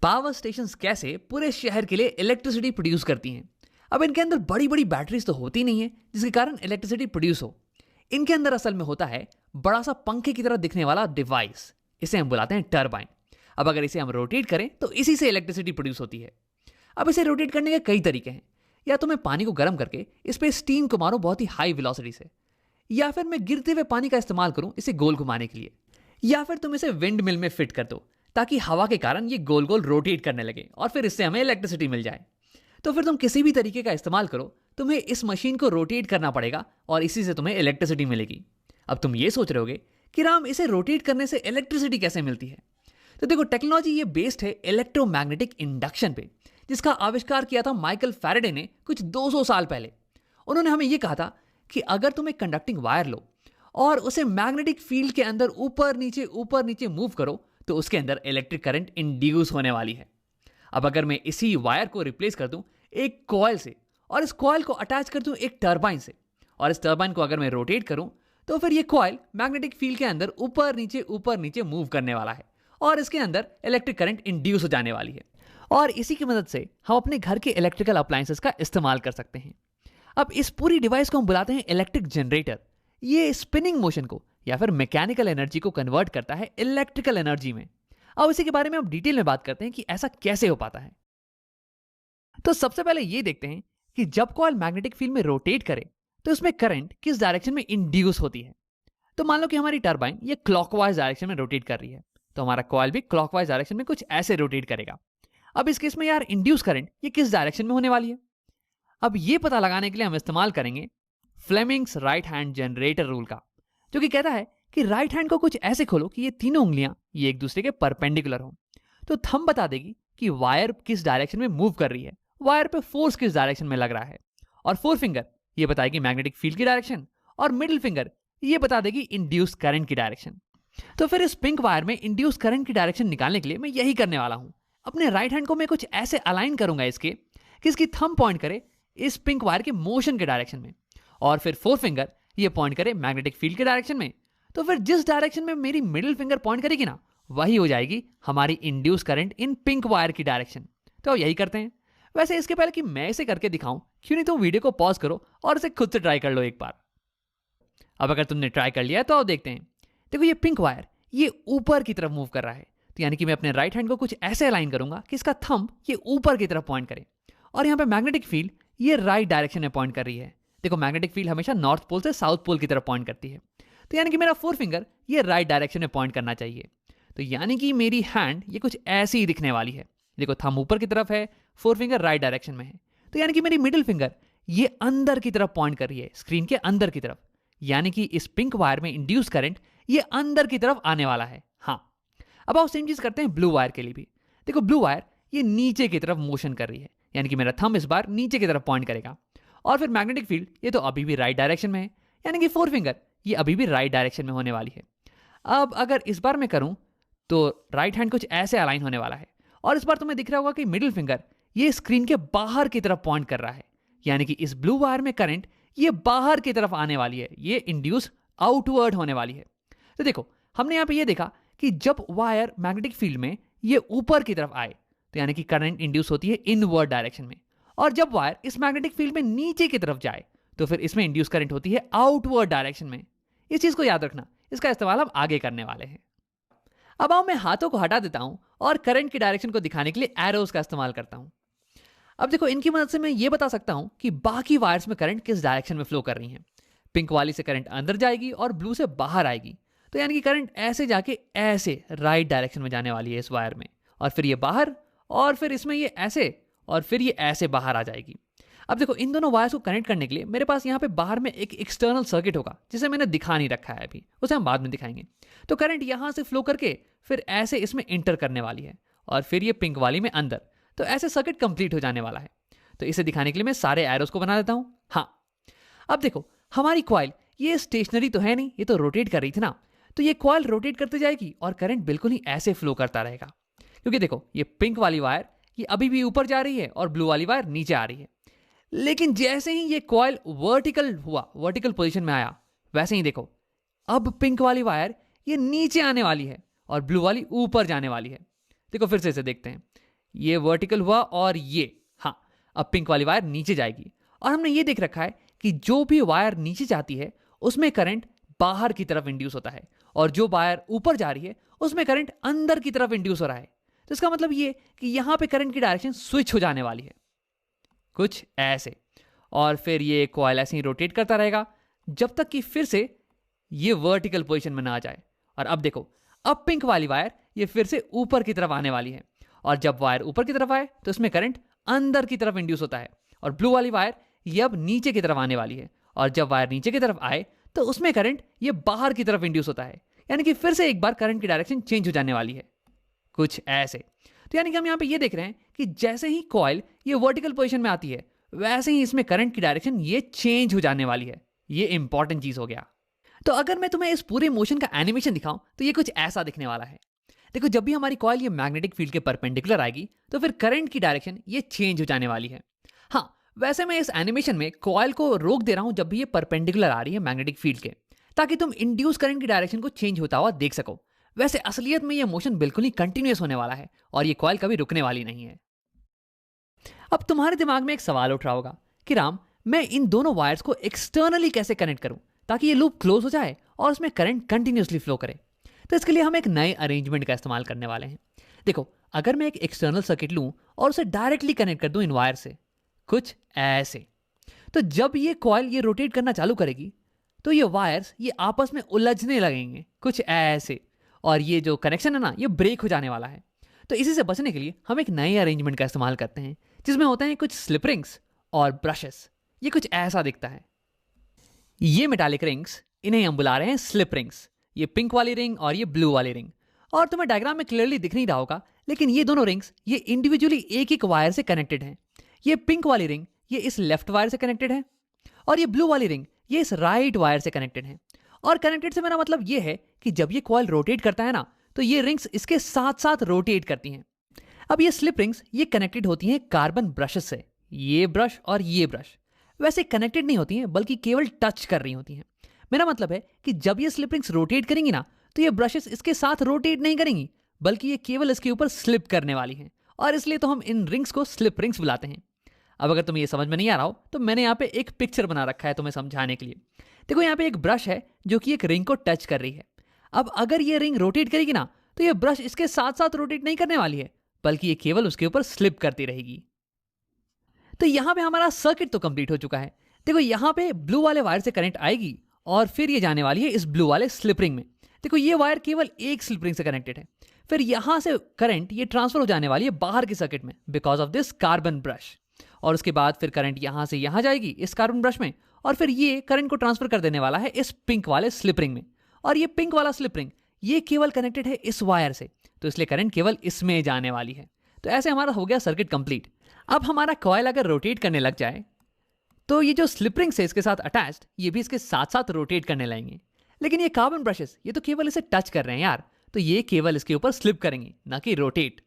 Power stations कैसे पूरे शहर के लिए इलेक्ट्रिसिटी प्रोड्यूस करती हैं। अब इनके अंदर बड़ी बड़ी बैटरीज तो होती नहीं है जिसके कारण इलेक्ट्रिसिटी प्रोड्यूस हो। इनके अंदर असल में होता है बड़ा सा पंखे की तरह दिखने वाला डिवाइस, इसे हम बुलाते हैं टरबाइन। अब अगर इसे हम रोटेट करें तो इसी से इलेक्ट्रिसिटी प्रोड्यूस होती है। अब इसे रोटेट करने के कई तरीके हैं। या तो मैं पानी को गर्म करके इस पर स्टीम को मारूं बहुत ही हाई वेलोसिटी से, या फिर मैं गिरते हुए पानी का इस्तेमाल करूं इसे गोल घुमाने के लिए, या फिर तुम इसे विंड मिल में फिट कर दो ताकि हवा के कारण ये गोल गोल रोटेट करने लगे और फिर इससे हमें इलेक्ट्रिसिटी मिल जाए। तो फिर तुम किसी भी तरीके का इस्तेमाल करो, तुम्हें इस मशीन को रोटेट करना पड़ेगा और इसी से तुम्हें इलेक्ट्रिसिटी मिलेगी। अब तुम ये सोच रहे होगे कि राम इसे रोटेट करने से इलेक्ट्रिसिटी कैसे मिलती है। तो देखो, टेक्नोलॉजी ये बेस्ड है इलेक्ट्रोमैग्नेटिक इंडक्शन पे, जिसका आविष्कार किया था माइकल फैराडे ने कुछ 200 साल पहले। उन्होंने हमें यह कहा था कि अगर तुम एक कंडक्टिंग वायर लो और उसे मैग्नेटिक फील्ड के अंदर ऊपर नीचे मूव करो तो उसके अंदर इलेक्ट्रिक करंट इंड्यूस होने वाली है। अब अगर मैं इसी वायर को रिप्लेस कर दूं एक कॉइल से और इस कॉइल को अटैच कर दूं एक टरबाइन से, और इस टरबाइन को अगर मैं रोटेट करूं तो फिर ये कॉइल मैग्नेटिक फील्ड के अंदर ऊपर नीचे मूव करने वाला है और इसके अंदर इलेक्ट्रिक करंट इंड्यूस हो जाने वाली है। और इसी की मदद से हम अपने घर के इलेक्ट्रिकल अप्लायंसेस का इस्तेमाल कर सकते हैं। अब इस पूरी डिवाइस को हम बुलाते हैं इलेक्ट्रिक जनरेटर। ये स्पिनिंग मोशन को या फिर मैकेनिकल एनर्जी को कन्वर्ट करता है इलेक्ट्रिकल एनर्जी में। अब इसी के बारे में अब डिटेल में बात करते हैं कि ऐसा कैसे हो पाता है। तो सबसे पहले ये देखते हैं कि जब कॉइल मैग्नेटिक फील्ड में रोटेट करे तो इसमें करंट किस डायरेक्शन में इंड्यूस होती है। तो मान लो कि हमारी टरबाइन ये क्लॉकवाइज डायरेक्शन में रोटेट कर रही है, तो हमारा कॉइल भी क्लॉकवाइज डायरेक्शन में कुछ ऐसे रोटेट करेगा। अब इस केस में यार इंड्यूस करंट ये किस डायरेक्शन में होने वाली है। अब ये पता लगाने के लिए हम इस्तेमाल करेंगे Fleming's right hand generator rule का, जो कि कहता है कि राइट हैंड को कुछ ऐसे खोलो कि ये तीनों उंगलियां ये एक दूसरे के परपेंडिकुलर हो। तो थंब बता देगी कि वायर किस डायरेक्शन में मूव कर रही है, वायर पे फोर्स किस डायरेक्शन में लग रहा है, और फोर फिंगर ये बताएगी मैग्नेटिक फील्ड की डायरेक्शन, और मिडिल फिंगर ये बता देगी इंड्यूस करंट की डायरेक्शन। तो फिर इस पिंक वायर में इंड्यूस करंट की डायरेक्शन निकालने के लिए मैं यही करने वाला हूं। अपने राइट हैंड को मैं कुछ ऐसे अलाइन करूंगा इसके कि इसकी थंब पॉइंट करे इस पिंक वायर के मोशन के डायरेक्शन में, और फिर फोर फिंगर ये पॉइंट करे मैग्नेटिक फील्ड के डायरेक्शन में। तो फिर जिस डायरेक्शन में मेरी मिडिल फिंगर पॉइंट करेगी ना, वही हो जाएगी हमारी induce current in pink wire की डायरेक्शन। तो यही करते हैं। वैसे इसके पहले कि मैं इसे करके दिखाऊं, क्यों नहीं तुम वीडियो को पॉज करो और इसे खुद से ट्राई कर लो एक बार। अब अगर तुमने ट्राई कर लिया तो आओ देखते हैं। देखो, ये पिंक वायर ये ऊपर की तरफ मूव कर रहा है, तो यानी कि मैं अपने राइट हैंड को कुछ ऐसे अलाइन करूंगा कि इसका थंब ये ऊपर की तरफ पॉइंट करे, और यहाँ पे मैग्नेटिक फील्ड ये राइट डायरेक्शन में पॉइंट कर रही है। देखो, मैग्नेटिक फील्ड हमेशा नॉर्थ पोल से साउथ पोल की तरफ पॉइंट करती है, तो यानी कि मेरा फोर फिंगर ये राइट डायरेक्शन में पॉइंट करना चाहिए। तो यानी कि मेरी हैंड ये कुछ ऐसी ही दिखने वाली है। देखो, थंब ऊपर की तरफ है, फोर फिंगर राइट डायरेक्शन में है, तो यानी कि मेरी मिडिल फिंगर ये अंदर की तरफ पॉइंट कर रही है, स्क्रीन के अंदर की तरफ। यानी कि इस पिंक वायर में इंड्यूस करंट ये अंदर की तरफ आने वाला है। हाँ, अब आओ सेम चीज करते हैं ब्लू वायर के लिए भी। देखो, ब्लू वायर ये नीचे की तरफ मोशन कर रही है, यानी कि मेरा थंब इस बार नीचे की तरफ पॉइंट करेगा, और फिर मैग्नेटिक फील्ड ये तो अभी भी राइट डायरेक्शन में है, यानी कि फोर फिंगर ये अभी भी राइट डायरेक्शन में होने वाली है। अब अगर इस बार मैं करूं तो राइट हैंड कुछ ऐसे अलाइन होने वाला है, और इस बार तुम्हें दिख रहा होगा कि मिडिल फिंगर ये स्क्रीन के बाहर की तरफ पॉइंट कर रहा है, यानी कि इस ब्लू वायर में करंट ये बाहर की तरफ आने वाली है, ये इंड्यूस आउटवर्ड होने वाली है। तो देखो, हमने यहां पे ये देखा कि जब वायर मैग्नेटिक फील्ड में ये ऊपर की तरफ आए तो यानी कि करंट इंड्यूस होती है इनवर्ड डायरेक्शन में, और जब वायर इस मैग्नेटिक फील्ड में नीचे की तरफ जाए तो फिर इसमें इंड्यूस करंट होती है आउटवर्ड डायरेक्शन में। इस चीज को याद रखना, इसका इस्तेमाल हम आगे करने वाले हैं। अब आओ मैं हाथों को हटा देता हूं और करंट की डायरेक्शन को दिखाने के लिए एरोज का इस्तेमाल करता हूं। अब देखो, इनकी मदद से मैं ये बता सकता हूं कि बाकी वायर्स में करंट किस डायरेक्शन में फ्लो कर रही हैं। पिंक वाली से करंट अंदर जाएगी और ब्लू से बाहर आएगी, तो यानी कि करंट ऐसे जाके ऐसे राइट डायरेक्शन में जाने वाली है इस वायर में, और फिर ये बाहर, और फिर इसमें ये ऐसे, और फिर ये ऐसे बाहर आ जाएगी। अब देखो, इन दोनों वायर्स को कनेक्ट करने के लिए मेरे पास यहाँ पे बाहर में एक एक्सटर्नल सर्किट होगा, जिसे मैंने दिखा नहीं रखा है अभी, उसे हम बाद में दिखाएंगे। तो करंट यहाँ से फ्लो करके फिर ऐसे इसमें इंटर करने वाली है, और फिर ये पिंक वाली में अंदर, तो ऐसे सर्किट कंप्लीट हो जाने वाला है। तो इसे दिखाने के लिए मैं सारे एरोस को बना देता हूं। हाँ, अब देखो, हमारी कॉइल ये स्टेशनरी तो है नहीं, ये तो रोटेट कर रही थी ना, तो ये कॉइल रोटेट करती जाएगी और करंट बिल्कुल ही ऐसे फ्लो करता रहेगा। क्योंकि देखो, ये पिंक वाली वायर ये अभी भी ऊपर जा रही है और ब्लू वाली वायर नीचे आ रही है, लेकिन जैसे ही ये कॉइल वर्टिकल पोजीशन में आया, वैसे ही देखो अब पिंक वाली वायर ये नीचे आने वाली है और ब्लू वाली ऊपर जाने वाली है। देखो, फिर से इसे देखते हैं। ये वर्टिकल हुआ और ये, हाँ, अब पिंक वाली वायर नीचे जाएगी। और हमने ये देख रखा है कि जो भी वायर नीचे जाती है उसमें करंट बाहर की तरफ इंड्यूस होता है, और जो वायर ऊपर जा रही है उसमें करंट अंदर की तरफ इंड्यूस हो रहा है। तो इसका मतलब ये कि यहां पे करंट की डायरेक्शन स्विच हो जाने वाली है, कुछ ऐसे। और फिर ये कॉइल ऐसे ही रोटेट करता रहेगा जब तक कि फिर से ये वर्टिकल पोजीशन में ना आ जाए। और अब देखो, अब पिंक वाली वायर ये फिर से ऊपर की तरफ आने वाली है, और जब वायर ऊपर की तरफ आए तो इसमें करंट अंदर की तरफ इंड्यूस होता है। और ब्लू वाली वायर ये अब नीचे की तरफ आने वाली है, और जब वायर नीचे की तरफ आए तो उसमें करंट ये बाहर की तरफ इंड्यूस होता है। यानी कि फिर से एक बार करंट की डायरेक्शन चेंज हो जाने वाली है, कुछ ऐसे। तो यानी कि हम यहाँ पे ये देख रहे हैं कि जैसे ही कॉइल ये वर्टिकल पोजीशन में आती है वैसे ही इसमें करंट की डायरेक्शन ये चेंज हो जाने वाली है। ये इंपॉर्टेंट चीज हो गया। तो अगर मैं तुम्हें इस पूरे मोशन का एनिमेशन दिखाऊं तो ये कुछ ऐसा दिखने वाला है। देखो, जब भी हमारी कॉइल ये मैग्नेटिक फील्ड के परपेंडिकुलर आएगी तो फिर करंट की डायरेक्शन ये चेंज हो जाने वाली है। हाँ, वैसे मैं इस एनिमेशन में कॉइल को रोक दे रहा हूं जब भी ये परपेंडिकुलर आ रही है मैग्नेटिक फील्ड के, ताकि तुम इंड्यूस करंट की डायरेक्शन को चेंज होता हुआ देख सको। वैसे असलियत में ये मोशन बिल्कुल ही कंटिन्यूअस होने वाला है और ये कॉइल कभी रुकने वाली नहीं है। अब तुम्हारे दिमाग में एक सवाल उठ रहा होगा कि राम, मैं इन दोनों वायर्स को एक्सटर्नली कैसे कनेक्ट करूं ताकि ये लूप क्लोज हो जाए और उसमें करंट कंटिन्यूअसली फ्लो करे। तो इसके लिए हम एक नए अरेंजमेंट का इस्तेमाल करने वाले हैं। देखो, अगर मैं एक एक्सटर्नल सर्किट लूं और उसे डायरेक्टली कनेक्ट कर दूं इन वायर से, कुछ ऐसे, तो जब ये कॉइल ये रोटेट करना चालू करेगी तो ये वायर्स ये आपस में उलझने लगेंगे, कुछ ऐसे, और ये जो कनेक्शन है ना ये ब्रेक हो जाने वाला है। तो इसी से बचने के लिए हम एक नए अरेंजमेंट का इस्तेमाल करते हैं जिसमें होते हैं कुछ स्लिप रिंग्स और ब्रशेस। ये कुछ ऐसा दिखता है। ये मेटालिक रिंग्स, इन्हें हम बुला रहे हैं स्लिप रिंग्स। ये पिंक वाली रिंग और ये ब्लू वाली रिंग। और तुम्हें डायग्राम में क्लियरली दिख नहीं रहा होगा, लेकिन ये दोनों रिंग्स ये इंडिविजुअली एक एक वायर से कनेक्टेड हैं। ये पिंक वाली रिंग ये इस लेफ्ट वायर से कनेक्टेड है, और ये ब्लू वाली रिंग ये इस राइट वायर से कनेक्टेड है। और कनेक्टेड से मेरा मतलब ये है कि जब ये कॉइल रोटेट करता है ना तो ये रिंग्स इसके साथ साथ रोटेट करती हैं। अब ये स्लिप रिंग्स ये कनेक्टेड होती हैं कार्बन ब्रशेस से। ये ब्रश और ये ब्रश वैसे कनेक्टेड नहीं होती हैं, बल्कि केवल टच कर रही होती हैं। मेरा मतलब है कि जब ये स्लिप रिंग्स रोटेट करेंगी ना तो ये ब्रशेस इसके साथ रोटेट नहीं करेंगी, बल्कि ये केवल इसके ऊपर स्लिप करने वाली हैं, और इसलिए तो हम इन रिंग्स को स्लिप रिंग्स बुलाते हैं। अब अगर तुम्हें ये समझ में नहीं आ रहा हो तो मैंने यहाँ पे एक पिक्चर बना रखा है तुम्हें समझाने के लिए। देखो, यहाँ पे एक ब्रश है जो कि एक रिंग को टच कर रही है। अब अगर ये रिंग रोटेट करेगी ना तो ये ब्रश इसके साथ साथ रोटेट नहीं करने वाली है, बल्कि ये केवल उसके ऊपर स्लिप करती रहेगी। तो यहां पे हमारा सर्किट तो कंप्लीट हो चुका है। देखो, यहां पे ब्लू वाले वायर से करंट आएगी और फिर ये जाने वाली है इस ब्लू वाले स्लिप रिंग में। देखो, ये वायर केवल एक स्लिप रिंग से कनेक्टेड है। फिर यहां से करंट ये ट्रांसफर हो जाने वाली है बाहर के सर्किट में because of this carbon brush, और उसके बाद फिर करंट यहां से यहां जाएगी इस कार्बन ब्रश में, और फिर ये करंट को ट्रांसफर कर देने वाला है इस पिंक वाले स्लिप रिंग में। और ये पिंक वाला स्लिप रिंग ये केवल कनेक्टेड है इस वायर से, तो इसलिए करंट केवल इसमें जाने वाली है। तो ऐसे हमारा हो गया सर्किट कंप्लीट। अब हमारा कॉइल अगर रोटेट करने लग जाए तो ये जो स्लिप रिंग्स है इसके साथ अटैच्ड ये भी इसके साथ साथ रोटेट करने लगेंगे। लेकिन ये कार्बन ब्रशेस ये तो केवल इसे टच कर रहे हैं यार, तो ये केवल इसके ऊपर स्लिप करेंगे, ना कि रोटेट।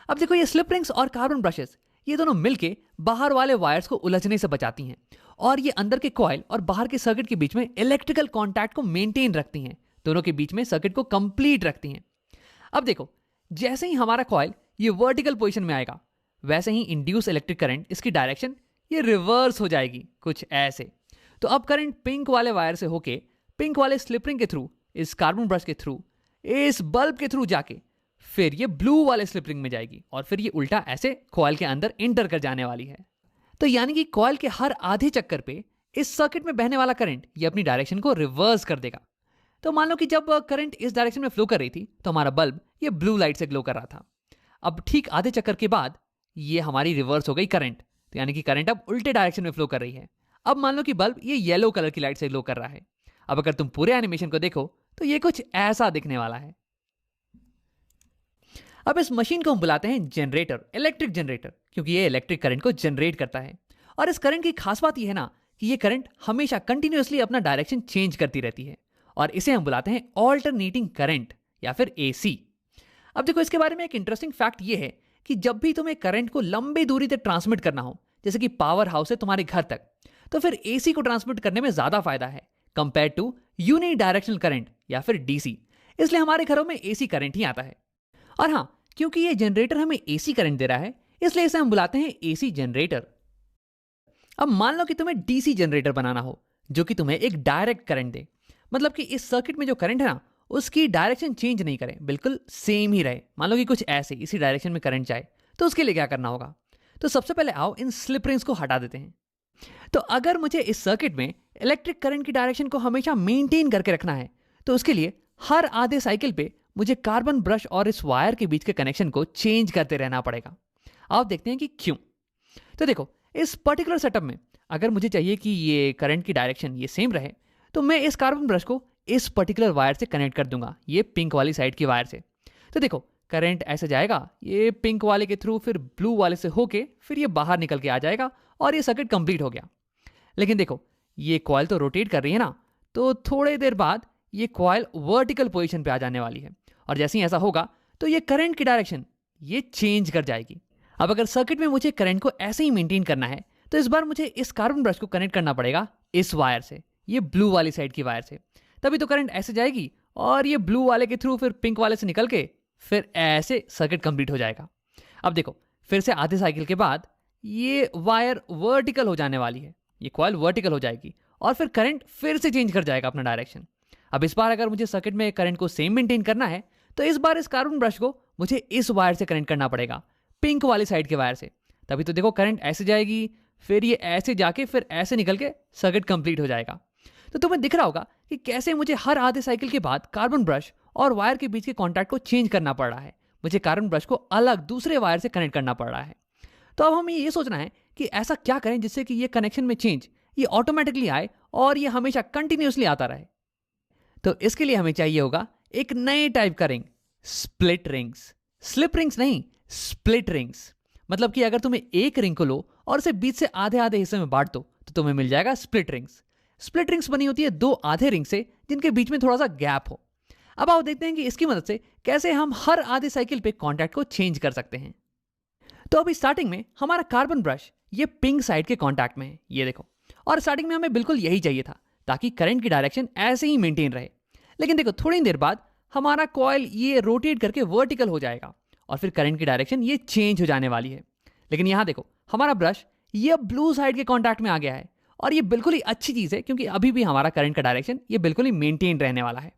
अब देखो, ये स्लिप रिंग्स और कार्बन ब्रशेस ये दोनों मिलके बाहर वाले वायर्स को उलझने से बचाती हैं, और ये अंदर के कॉइल और बाहर के सर्किट के बीच में इलेक्ट्रिकल कॉन्टैक्ट को मेंटेन रखती हैं, दोनों के बीच में सर्किट को कंप्लीट रखती हैं। अब देखो, जैसे ही हमारा कॉइल ये वर्टिकल पोजीशन में आएगा वैसे ही इंड्यूस इलेक्ट्रिक करंट इसकी डायरेक्शन ये रिवर्स हो जाएगी, कुछ ऐसे। तो अब करंट पिंक वाले वायर से होके पिंक वाले स्लिप रिंग के थ्रू, इस कार्बन ब्रश के थ्रू, इस बल्ब के थ्रू जाके फिर ये ब्लू वाले स्लिप रिंग में जाएगी, और फिर ये उल्टा ऐसे कॉइल के अंदर इंटर कर जाने वाली है। तो यानी कि कॉइल के हर आधे चक्कर पे इस सर्किट में बहने वाला करंट ये अपनी डायरेक्शन को रिवर्स कर देगा। तो मान लो कि जब करंट इस डायरेक्शन में फ्लो कर रही थी तो हमारा बल्ब ये ब्लू लाइट से ग्लो कर रहा था। अब ठीक आधे चक्कर के बाद ये हमारी रिवर्स हो गई करंट, तो यानी कि करंट अब उल्टे डायरेक्शन में फ्लो कर रही है। अब मान लो कि बल्ब ये येलो कलर की लाइट से ग्लो कर रहा है। अब अगर तुम पूरे एनिमेशन को देखो तो ये कुछ ऐसा दिखने वाला है। अब इस मशीन को हम बुलाते हैं जनरेटर, इलेक्ट्रिक जनरेटर, क्योंकि ये इलेक्ट्रिक करंट को जनरेट करता है। और इस करंट की खास बात यह है ना कि ये करंट हमेशा कंटिन्यूअसली अपना डायरेक्शन चेंज करती रहती है, और इसे हम बुलाते हैं ऑल्टरनेटिंग करंट या फिर एसी। अब देखो, इसके बारे में एक इंटरेस्टिंग फैक्ट ये है कि जब भी तुम्हें करंट को लंबी दूरी तक ट्रांसमिट करना हो, जैसे कि पावर हाउस से तुम्हारे घर तक, तो फिर एसी को ट्रांसमिट करने में ज्यादा फायदा है compare to unidirectional current या फिर डीसी। इसलिए हमारे घरों में एसी करंट ही आता है। और हाँ, क्योंकि ये जनरेटर हमें एसी करंट दे रहा है, इसलिए इसे हम बुलाते हैं एसी जनरेटर। अब मान लो कि तुम्हें डीसी जनरेटर बनाना हो, जो कि तुम्हें एक डायरेक्ट करंट दे, मतलब कि इस सर्किट में जो करंट है ना, उसकी डायरेक्शन चेंज नहीं करे, बिल्कुल सेम ही रहे। मान लो कि कुछ ऐसे इसी डायरेक्शन में करंट जाए, तो उसके लिए क्या करना होगा? तो सबसे पहले आओ इन स्लिप रिंग्स को हटा देते हैं। तो अगर मुझे इस सर्किट में इलेक्ट्रिक करंट की डायरेक्शन को हमेशा मेंटेन करके रखना है, तो उसके लिए हर आधे साइकिल पे मुझे कार्बन ब्रश और इस वायर के बीच के कनेक्शन को चेंज करते रहना पड़ेगा। आप देखते हैं कि क्यों। तो देखो, इस पर्टिकुलर सेटअप में अगर मुझे चाहिए कि ये करंट की डायरेक्शन ये सेम रहे, तो मैं इस कार्बन ब्रश को इस पर्टिकुलर वायर से कनेक्ट कर दूंगा, ये पिंक वाली साइड की वायर से। तो देखो, करंट ऐसे जाएगा, ये पिंक वाले के थ्रू, फिर ब्लू वाले से होके, फिर ये बाहर निकल के आ जाएगा और ये सर्किट कंप्लीट हो गया। लेकिन देखो, ये कॉइल तो रोटेट कर रही है ना, तो थोड़ी देर बाद ये कॉइल वर्टिकल पोजीशन पे आ जाने वाली है, और जैसे ही ऐसा होगा तो ये करंट की डायरेक्शन ये चेंज कर जाएगी। अब अगर सर्किट में मुझे करंट को ऐसे ही मेंटेन करना है, तो इस बार मुझे इस कार्बन ब्रश को कनेक्ट करना पड़ेगा इस वायर से, ये ब्लू वाली साइड की वायर से। तभी तो करंट ऐसे जाएगी और ये ब्लू वाले के थ्रू फिर पिंक वाले से निकल के फिर ऐसे सर्किट कंप्लीट हो जाएगा। अब देखो, फिर से आधे साइकिल के बाद ये वायर वर्टिकल हो जाने वाली है, ये कॉइल वर्टिकल हो जाएगी और फिर करंट फिर से चेंज कर जाएगा अपना डायरेक्शन। अब इस बार अगर मुझे सर्किट में करंट को सेम मेंटेन करना है, तो इस बार इस कार्बन ब्रश को मुझे इस वायर से कनेक्ट करना पड़ेगा, पिंक वाली साइड के वायर से। तभी तो देखो, करंट ऐसे जाएगी, फिर ये ऐसे जाके फिर ऐसे निकल के सर्किट कंप्लीट हो जाएगा। तो तुम्हें दिख रहा होगा कि कैसे मुझे हर आधे साइकिल के बाद कार्बन ब्रश और वायर के बीच के कॉन्टैक्ट को चेंज करना पड़ रहा है, मुझे कार्बन ब्रश को अलग दूसरे वायर से कनेक्ट करना पड़ रहा है। तो अब हमें ये सोचना है कि ऐसा क्या करें जिससे कि ये कनेक्शन में चेंज ये ऑटोमेटिकली आए और ये हमेशा कंटिन्यूसली आता रहे। तो इसके लिए हमें चाहिए होगा एक नए टाइप का ring, split rings. Slip rings नहीं, स्प्लिट रिंग्स। मतलब कि अगर तुम्हें एक रिंग को लो और उसे बीच से आधे आधे हिस्से में बांट दो, तो तुम्हें मिल जाएगा स्प्लिट रिंग्स। स्प्लिट रिंग्स बनी होती है दो आधे रिंग से, जिनके बीच में थोड़ा सा गैप हो। अब आओ देखते हैं कि इसकी मदद से कैसे हम हर आधे साइकिल पे कॉन्टैक्ट को चेंज कर सकते हैं। तो अभी स्टार्टिंग में हमारा कार्बन ब्रश ये पिंक साइड के कॉन्टैक्ट में है, ये देखो। और स्टार्टिंग में हमें बिल्कुल यही चाहिए था, ताकि करंट की डायरेक्शन ऐसे ही मेंटेन रहे। लेकिन देखो, थोड़ी देर बाद हमारा कॉइल ये रोटेट करके वर्टिकल हो जाएगा और फिर करंट की डायरेक्शन ये चेंज हो जाने वाली है। लेकिन यहां देखो, हमारा ब्रश ये ब्लू साइड के कॉन्टैक्ट में आ गया है, और ये बिल्कुल ही अच्छी चीज है, क्योंकि अभी भी हमारा करंट का डायरेक्शन ये बिल्कुल ही मेंटेन रहने वाला है।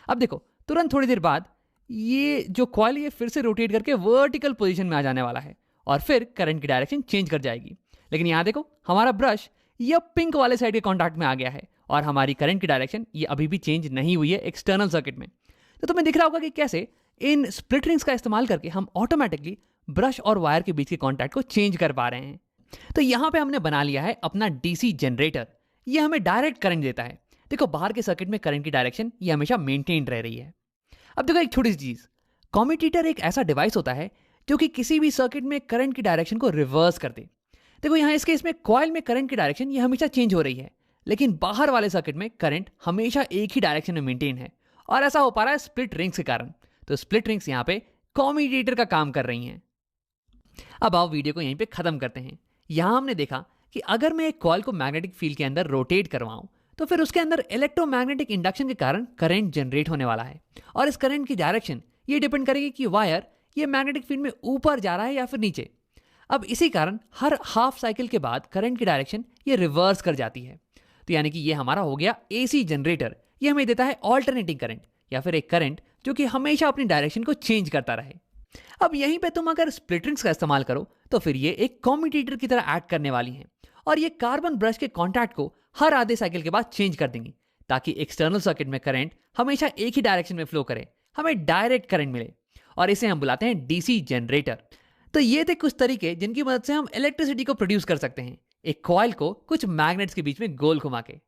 अब देखो, तुरंत थोड़ी देर बाद ये जो कॉइल ये फिर से रोटेट करके वर्टिकल पोजीशन में आ जाने वाला है और फिर करंट की डायरेक्शन चेंज कर जाएगी। लेकिन यहां देखो, हमारा ब्रश ये पिंक वाले साइड के कॉन्टैक्ट में आ गया है और हमारी करंट की डायरेक्शन ये अभी भी चेंज नहीं हुई है एक्सटर्नल सर्किट में। तो तुम्हें दिख रहा होगा कि कैसे इन स्प्लिट रिंग्स का इस्तेमाल करके हम ऑटोमेटिकली ब्रश और वायर के बीच के कॉन्टैक्ट को चेंज कर पा रहे हैं। तो यहां पे हमने बना लिया है अपना डीसी जनरेटर। ये हमें डायरेक्ट करंट देता है। देखो, बाहर के सर्किट में करंट की डायरेक्शन ये हमेशा मेंटेन रह रही है। अब देखो, एक छोटी सी चीज, कम्यूटेटर एक ऐसा डिवाइस होता है जो कि किसी भी सर्किट में करंट की डायरेक्शन को रिवर्स कर दे। देखो, यहाँ इस केस में कॉइल में करंट की डायरेक्शन ये हमेशा चेंज हो रही है, लेकिन बाहर वाले सर्किट में करंट हमेशा एक ही डायरेक्शन में मेंटेन है, और ऐसा हो पा रहा है स्प्लिट रिंग्स के कारण। तो स्प्लिट रिंग्स यहाँ पे कम्यूटेटर का काम कर रही हैं। अब आओ वीडियो को यहीं पे खत्म करते हैं। यहां हमने देखा कि अगर मैं एक कॉइल को मैग्नेटिक फील्ड के अंदर रोटेट करवाऊं, तो फिर उसके अंदर इलेक्ट्रोमैग्नेटिक इंडक्शन के कारण करंट जनरेट होने वाला है, और इस करंट की डायरेक्शन ये डिपेंड करेगी कि वायर ये मैग्नेटिक फील्ड में ऊपर जा रहा है या फिर नीचे। अब इसी कारण हर हाफ साइकिल के बाद करंट की डायरेक्शन ये रिवर्स कर जाती है। तो यानी कि ये हमारा हो गया एसी जनरेटर। ये हमें देता है ऑल्टरनेटिंग करंट, या फिर एक करंट जो कि हमेशा अपनी डायरेक्शन को चेंज करता रहे। अब यहीं पे तुम अगर स्प्लिट रिंग्स का इस्तेमाल करो, तो फिर ये एक कम्यूटेटर की तरह एक्ट करने वाली हैं, और ये कार्बन ब्रश के कॉन्टैक्ट को हर आधे साइकिल के बाद चेंज कर देंगी, ताकि एक्सटर्नल सर्किट में करंट हमेशा एक ही डायरेक्शन में फ्लो करे, हमें डायरेक्ट करंट मिले, और इसे हम बुलाते हैं डीसी जनरेटर। तो ये थे कुछ तरीके जिनकी मदद से हम इलेक्ट्रिसिटी को प्रोड्यूस कर सकते हैं, एक कॉइल को कुछ मैग्नेट्स के बीच में गोल घुमा के।